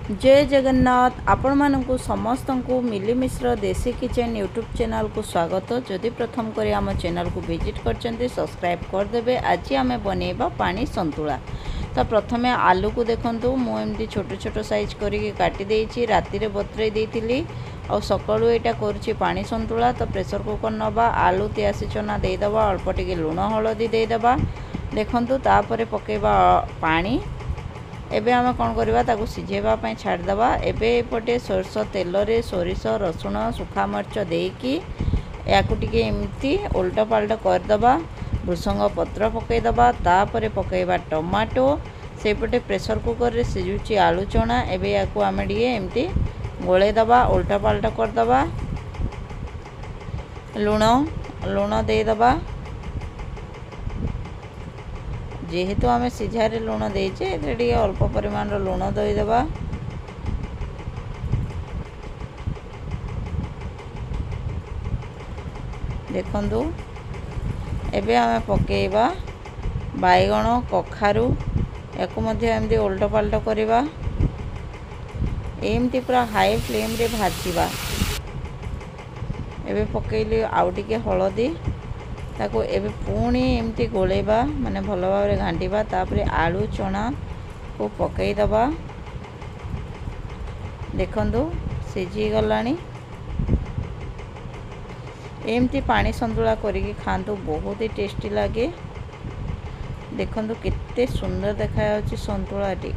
जय जगन्नाथ आपण मानकु समस्त को मिलीमिश्र देसी किचन यूट्यूब चैनल को स्वागत। जदि प्रथम करी आम चैनल को विजिट करछन्ते सब्सक्राइब करदेवे। आज आम बनैबा पानी संतुला। तो प्रथमे आलू को देखंतु मु एमती छोट छोट साइज करिके काटी देइछि। राति रे बतरै देइथिली आ सकाळु एटा करछि पानी संतुला। तो प्रेशर कुकर नबा आलू 83 चना दे दबा अल्प टिके लूण हळदी दे दबा। देखंतु तापरे पकेबा पानी। एबे आम कौन करवा ताकू सिझेबा छाड़दबा। एबे एपटे सोरस तेल रे सोरिष रसुण सुखा मर्च देकी याकू टिके एमती उल्टा पाल्टा करदबा। भृसंग पत्र पकईदबा तापरे पकईबा टमाटो। सेपटे प्रेशर कुकर रे सिझुची आलू चना। एबे याकू आमे टिके एमती गोलेदबा उल्टा पाल्टा करदबा। लूण देदबा। जेहेतु आम सिझारे लुण देचे ये अल्प परिमाण लुण देदेबा। देखंतु एबे आम पकेबा बैगण कखारू याकू मध्य एमती उल्टा पाल्टा करवा। एमती पूरा हाई फ्लेम रे भाजीबा। एबे पकेली आउ टिके हळदी ताको एबे पुणी एमती गोलेबा माने भल भाव रे घांटीबा। तापरे आलू चना को पकई दबा। देखंतु सिझी गलानी। एमती पानी संतुला करिके खांतु बहुत ही टेस्टी लगे। देखंतु केते सुंदर देखा जाउची संतुलाटी।